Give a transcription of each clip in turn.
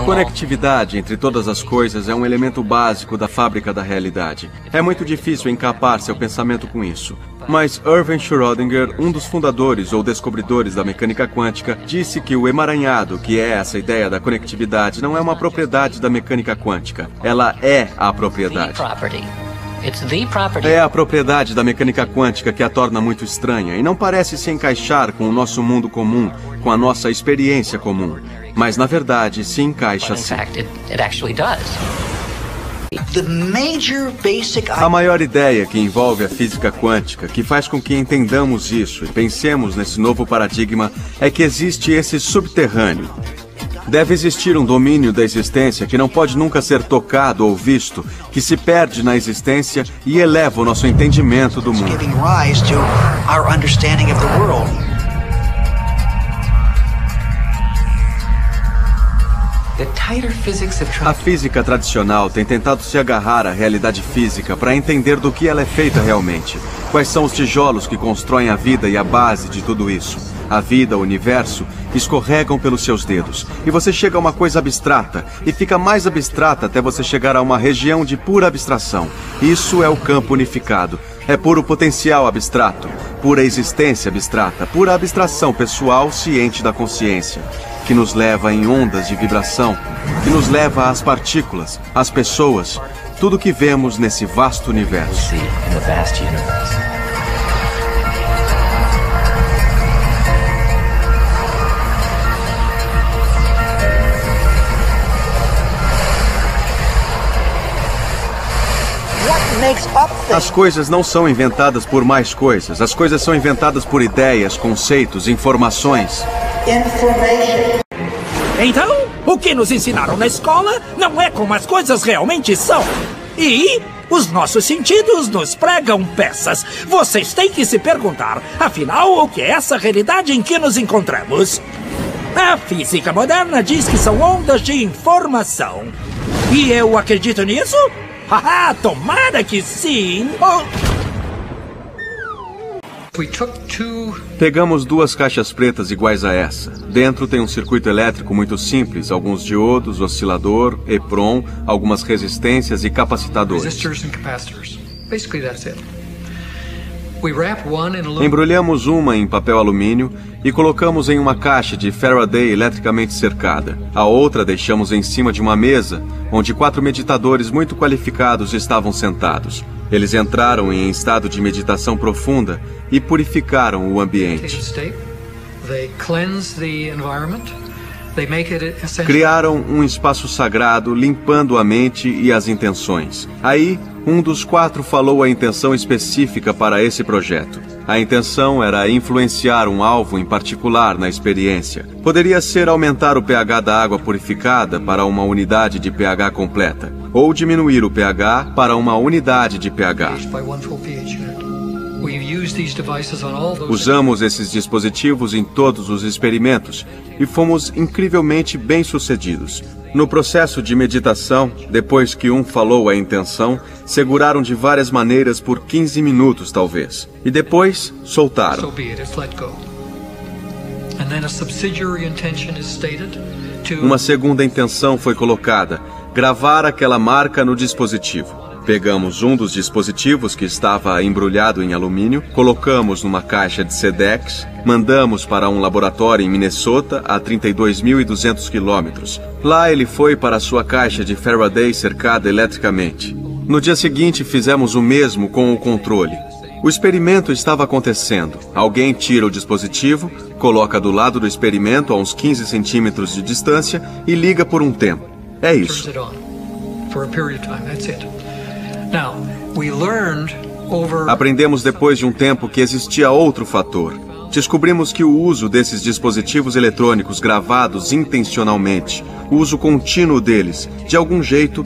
Conectividade entre todas as coisas é um elemento básico da fábrica da realidade. É muito difícil encapar seu pensamento com isso. Mas Erwin Schrödinger, um dos fundadores ou descobridores da mecânica quântica, disse que o emaranhado, que é essa ideia da conectividade, não é uma propriedade da mecânica quântica. Ela é a propriedade. É a propriedade da mecânica quântica que a torna muito estranha e não parece se encaixar com o nosso mundo comum, com a nossa experiência comum. Mas, na verdade, se encaixa sim. A maior ideia que envolve a física quântica, que faz com que entendamos isso e pensemos nesse novo paradigma, é que existe esse subterrâneo. Deve existir um domínio da existência que não pode nunca ser tocado ou visto, que se perde na existência e eleva o nosso entendimento do mundo. A física tradicional tem tentado se agarrar à realidade física para entender do que ela é feita realmente. Quais são os tijolos que constroem a vida e a base de tudo isso? A vida, o universo, escorregam pelos seus dedos. E você chega a uma coisa abstrata, e fica mais abstrata até você chegar a uma região de pura abstração. Isso é o campo unificado. É puro potencial abstrato, pura existência abstrata, pura abstração pessoal ciente da consciência, que nos leva em ondas de vibração, que nos leva às partículas, às pessoas, tudo que vemos nesse vasto universo. As coisas não são inventadas por mais coisas. As coisas são inventadas por ideias, conceitos, informações. Então, o que nos ensinaram na escola não é como as coisas realmente são. E os nossos sentidos nos pregam peças. Vocês têm que se perguntar, afinal, o que é essa realidade em que nos encontramos? A física moderna diz que são ondas de informação. E eu acredito nisso? Haha, tomara que sim! Pegamos duas caixas pretas iguais a essa. Dentro tem um circuito elétrico muito simples, alguns diodos, oscilador, EPROM, algumas resistências e capacitadores. Embrulhamos uma em papel alumínio e colocamos em uma caixa de Faraday eletricamente cercada. A outra deixamos em cima de uma mesa, onde 4 meditadores muito qualificados estavam sentados. Eles entraram em estado de meditação profunda e purificaram o ambiente. Criaram um espaço sagrado, limpando a mente e as intenções. Aí, um dos 4 falou a intenção específica para esse projeto. A intenção era influenciar um alvo em particular na experiência. Poderia ser aumentar o pH da água purificada para uma unidade de pH completa, ou diminuir o pH para uma unidade de pH. Usamos esses dispositivos em todos os experimentos e fomos incrivelmente bem-sucedidos. No processo de meditação, depois que um falou a intenção, seguraram de várias maneiras por 15 minutos, talvez. E depois, soltaram. Uma segunda intenção foi colocada: gravar aquela marca no dispositivo. Pegamos um dos dispositivos que estava embrulhado em alumínio, colocamos numa caixa de Sedex, mandamos para um laboratório em Minnesota a 32.200 quilômetros. Lá ele foi para sua caixa de Faraday cercada eletricamente. No dia seguinte fizemos o mesmo com o controle. O experimento estava acontecendo. Alguém tira o dispositivo, coloca do lado do experimento a uns 15 centímetros de distância e liga por um tempo. É isso. Aprendemos depois de um tempo que existia outro fator. Descobrimos que o uso desses dispositivos eletrônicos gravados intencionalmente, o uso contínuo deles, de algum jeito,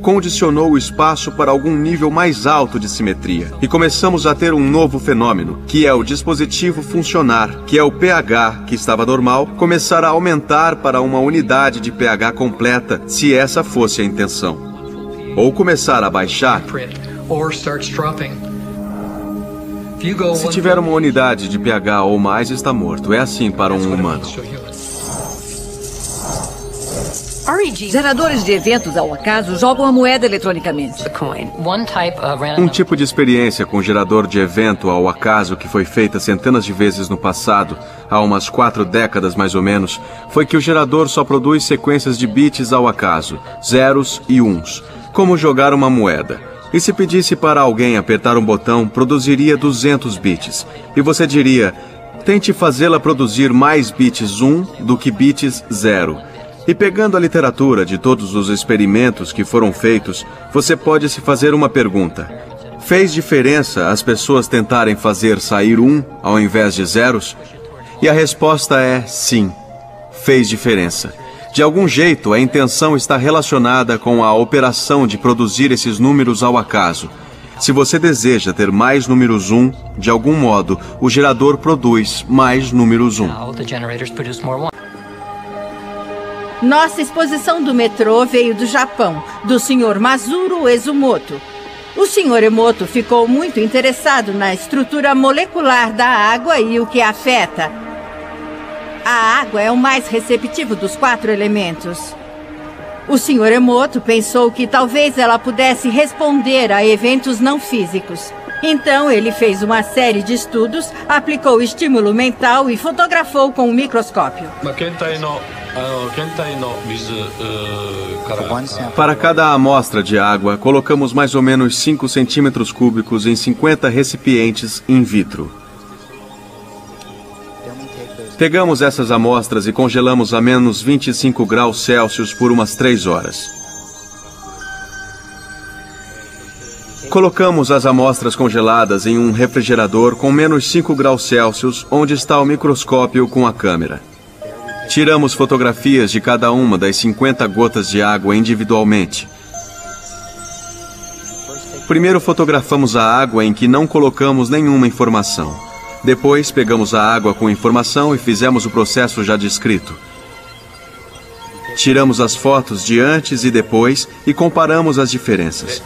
condicionou o espaço para algum nível mais alto de simetria. E começamos a ter um novo fenômeno, que é o dispositivo funcionar, que é o pH, que estava normal, começar a aumentar para uma unidade de pH completa, se essa fosse a intenção. Ou começar a baixar. Se tiver uma unidade de pH ou mais, está morto. É assim para um humano. Geradores de eventos ao acaso jogam a moeda eletronicamente. Um tipo de experiência com gerador de evento ao acaso que foi feita centenas de vezes no passado, há umas 4 décadas mais ou menos, foi que o gerador só produz sequências de bits ao acaso, zeros e uns, como jogar uma moeda. E se pedisse para alguém apertar um botão, produziria 200 bits. E você diria, tente fazê-la produzir mais bits 1 do que bits 0. E pegando a literatura de todos os experimentos que foram feitos, você pode se fazer uma pergunta. Fez diferença as pessoas tentarem fazer sair 1 ao invés de zeros? E a resposta é sim, fez diferença. De algum jeito, a intenção está relacionada com a operação de produzir esses números ao acaso. Se você deseja ter mais números 1, de algum modo, o gerador produz mais números 1. Nossa exposição do metrô veio do Japão, do Sr. Masuro Ezumoto. O Sr. Emoto ficou muito interessado na estrutura molecular da água e o que a afeta. A água é o mais receptivo dos 4 elementos. O Sr. Emoto pensou que talvez ela pudesse responder a eventos não físicos. Então ele fez uma série de estudos, aplicou estímulo mental e fotografou com um microscópio. Para cada amostra de água, colocamos mais ou menos 5 centímetros cúbicos em 50 recipientes in vitro. Pegamos essas amostras e congelamos a menos 25 graus Celsius por umas 3 horas. Colocamos as amostras congeladas em um refrigerador com menos 5 graus Celsius, onde está o microscópio com a câmera. Tiramos fotografias de cada uma das 50 gotas de água individualmente. Primeiro fotografamos a água em que não colocamos nenhuma informação. Depois pegamos a água com informação e fizemos o processo já descrito. Tiramos as fotos de antes e depois e comparamos as diferenças.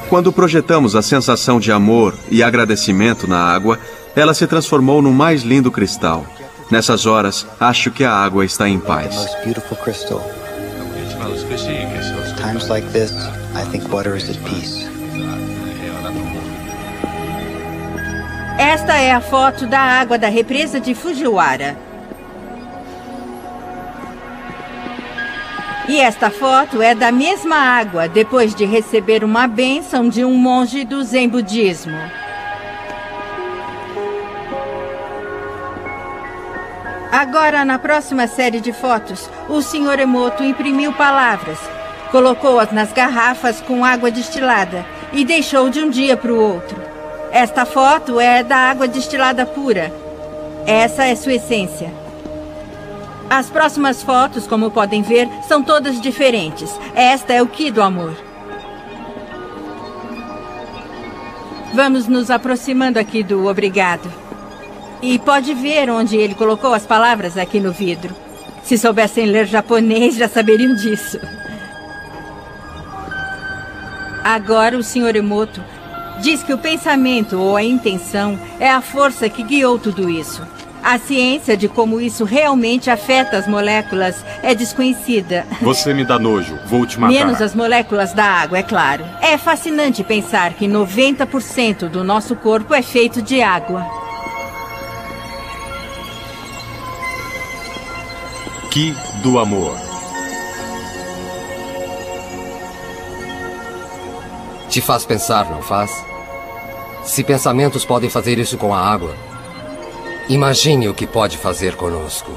Quando projetamos a sensação de amor e agradecimento na água, ela se transformou no mais lindo cristal. Nessas horas, acho que a água está em paz. Times like this, I think water is at peace. Esta é a foto da água da represa de Fujiwara. E esta foto é da mesma água depois de receber uma bênção de um monge do Zen budismo. Agora, na próxima série de fotos, o Sr. Emoto imprimiu palavras, colocou-as nas garrafas com água destilada e deixou de um dia para o outro. Esta foto é da água destilada pura. Essa é sua essência. As próximas fotos, como podem ver, são todas diferentes. Esta é o Ki do amor. Vamos nos aproximando aqui do obrigado. E pode ver onde ele colocou as palavras aqui no vidro. Se soubessem ler japonês, já saberiam disso. Agora o Sr. Emoto diz que o pensamento ou a intenção é a força que guiou tudo isso. A ciência de como isso realmente afeta as moléculas é desconhecida. Você me dá nojo, vou te matar. Menos as moléculas da água, é claro. É fascinante pensar que 90% do nosso corpo é feito de água. Ki do amor. Te faz pensar, não faz? Se pensamentos podem fazer isso com a água, imagine o que pode fazer conosco.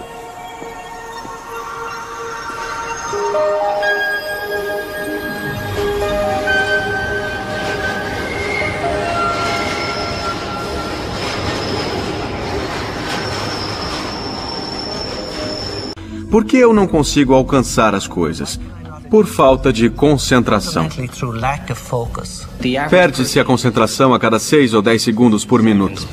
Por que eu não consigo alcançar as coisas? Por falta de concentração. Perde-se a concentração a cada 6 ou 10 segundos por minuto.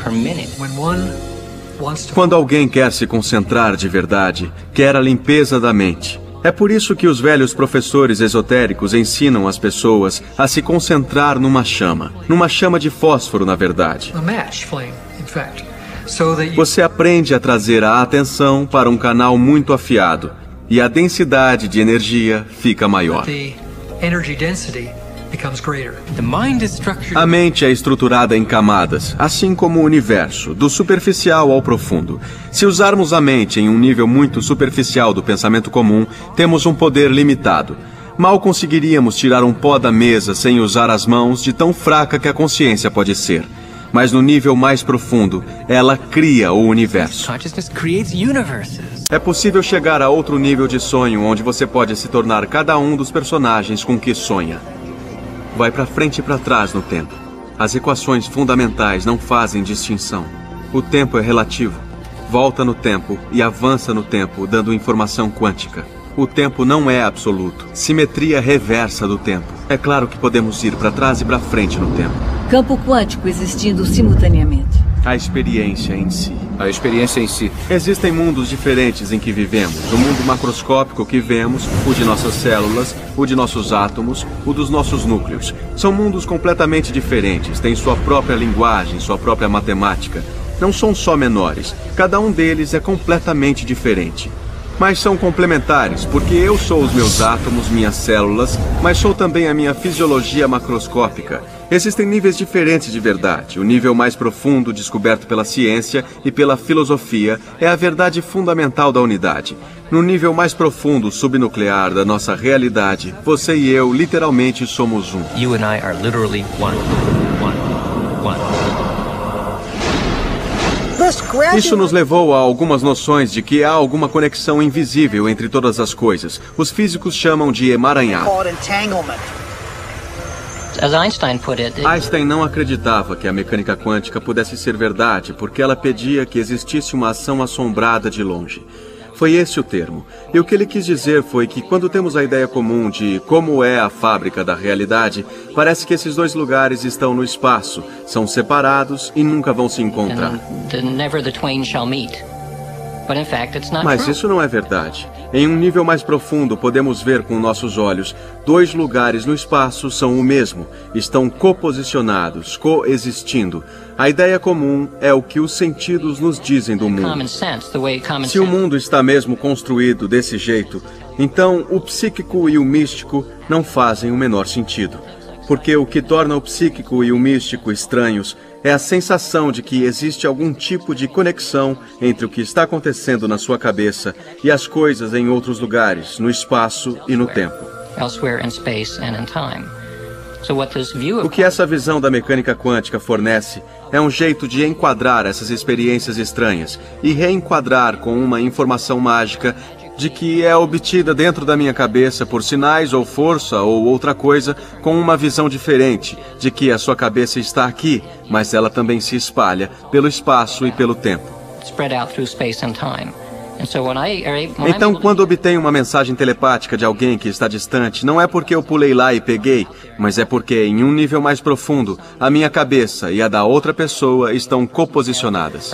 Quando alguém quer se concentrar de verdade, quer a limpeza da mente. É por isso que os velhos professores esotéricos ensinam as pessoas a se concentrar numa chama de fósforo, na verdade. Você aprende a trazer a atenção para um canal muito afiado. e a densidade de energia fica maior. A mente é estruturada em camadas, assim como o universo, do superficial ao profundo. Se usarmos a mente em um nível muito superficial do pensamento comum, temos um poder limitado. Mal conseguiríamos tirar um pó da mesa sem usar as mãos, de tão fraca que a consciência pode ser. Mas no nível mais profundo, ela cria o universo. É possível chegar a outro nível de sonho, onde você pode se tornar cada um dos personagens com que sonha. Vai para frente e para trás no tempo. As equações fundamentais não fazem distinção. O tempo é relativo. Volta no tempo e avança no tempo, dando informação quântica. O tempo não é absoluto. Simetria reversa do tempo. É claro que podemos ir para trás e para frente no tempo. Campo quântico existindo simultaneamente. A experiência em si. A experiência em si. Existem mundos diferentes em que vivemos. O mundo macroscópico que vemos, o de nossas células, o de nossos átomos, o dos nossos núcleos. São mundos completamente diferentes, têm sua própria linguagem, sua própria matemática. Não são só menores. Cada um deles é completamente diferente. Mas são complementares, porque eu sou os meus átomos, minhas células, mas sou também a minha fisiologia macroscópica. Existem níveis diferentes de verdade. O nível mais profundo, descoberto pela ciência e pela filosofia, é a verdade fundamental da unidade. No nível mais profundo, subnuclear da nossa realidade, você e eu literalmente somos um. You and I are literally one. Isso nos levou a algumas noções de que há alguma conexão invisível entre todas as coisas. Os físicos chamam de emaranhado. Einstein não acreditava que a mecânica quântica pudesse ser verdade, porque ela pedia que existisse uma ação assombrada de longe. Foi esse o termo. E o que ele quis dizer foi que quando temos a ideia comum de como é a fábrica da realidade, parece que esses dois lugares estão no espaço, são separados e nunca vão se encontrar. Mas isso não é verdade. Em um nível mais profundo, podemos ver com nossos olhos, dois lugares no espaço são o mesmo, estão coposicionados, coexistindo. A ideia comum é o que os sentidos nos dizem do mundo. Se o mundo está mesmo construído desse jeito, então o psíquico e o místico não fazem o menor sentido. Porque o que torna o psíquico e o místico estranhos é a sensação de que existe algum tipo de conexão entre o que está acontecendo na sua cabeça e as coisas em outros lugares, no espaço e no tempo. O que essa visão da mecânica quântica fornece é um jeito de enquadrar essas experiências estranhas e reenquadrar com uma informação mágica de que é obtida dentro da minha cabeça por sinais ou força ou outra coisa, com uma visão diferente de que a sua cabeça está aqui, mas ela também se espalha pelo espaço e pelo tempo. Então, quando obtenho uma mensagem telepática de alguém que está distante, não é porque eu pulei lá e peguei, mas é porque, em um nível mais profundo, a minha cabeça e a da outra pessoa estão coposicionadas.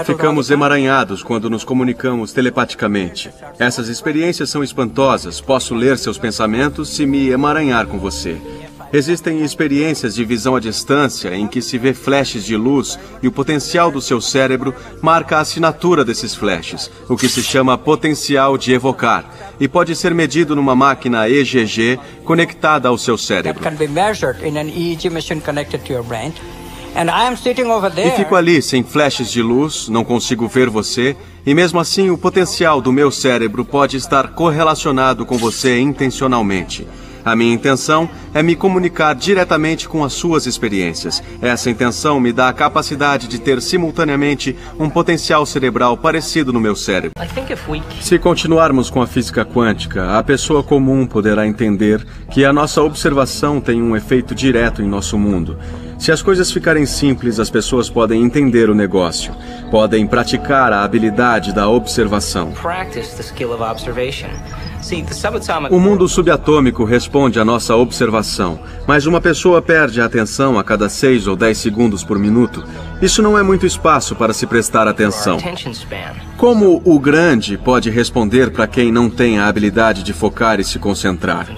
Ficamos emaranhados quando nos comunicamos telepaticamente. Essas experiências são espantosas. Posso ler seus pensamentos se me emaranhar com você. Existem experiências de visão à distância em que se vê flashes de luz e o potencial do seu cérebro marca a assinatura desses flashes, o que se chama potencial de evocar, e pode ser medido numa máquina EEG conectada ao seu cérebro. E fico ali sem flashes de luz, não consigo ver você, e mesmo assim o potencial do meu cérebro pode estar correlacionado com você intencionalmente. A minha intenção é me comunicar diretamente com as suas experiências. Essa intenção me dá a capacidade de ter simultaneamente um potencial cerebral parecido no meu cérebro. Se continuarmos com a física quântica, a pessoa comum poderá entender que a nossa observação tem um efeito direto em nosso mundo. Se as coisas ficarem simples, as pessoas podem entender o negócio, podem praticar a habilidade da observação. O mundo subatômico responde à nossa observação, mas uma pessoa perde a atenção a cada 6 ou 10 segundos por minuto. Isso não é muito espaço para se prestar atenção. Como o grande pode responder para quem não tem a habilidade de focar e se concentrar?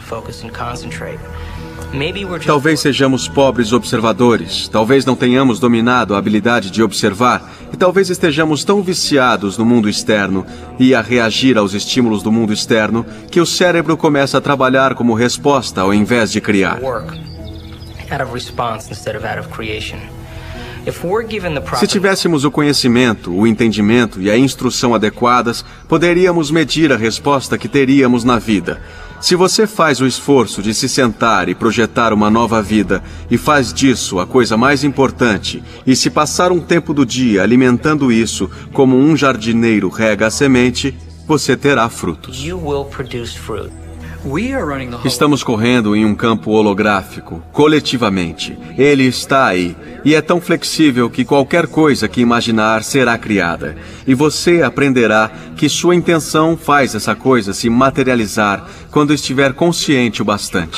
Talvez sejamos pobres observadores, talvez não tenhamos dominado a habilidade de observar, e talvez estejamos tão viciados no mundo externo e a reagir aos estímulos do mundo externo que o cérebro começa a trabalhar como resposta ao invés de criar. Se tivéssemos o conhecimento, o entendimento e a instrução adequadas, poderíamos medir a resposta que teríamos na vida. Se você faz o esforço de se sentar e projetar uma nova vida, e faz disso a coisa mais importante, e se passar um tempo do dia alimentando isso, como um jardineiro rega a semente, você terá frutos. Estamos correndo em um campo holográfico, coletivamente. Ele está aí, e é tão flexível que qualquer coisa que imaginar será criada. E você aprenderá que sua intenção faz essa coisa se materializar quando estiver consciente o bastante.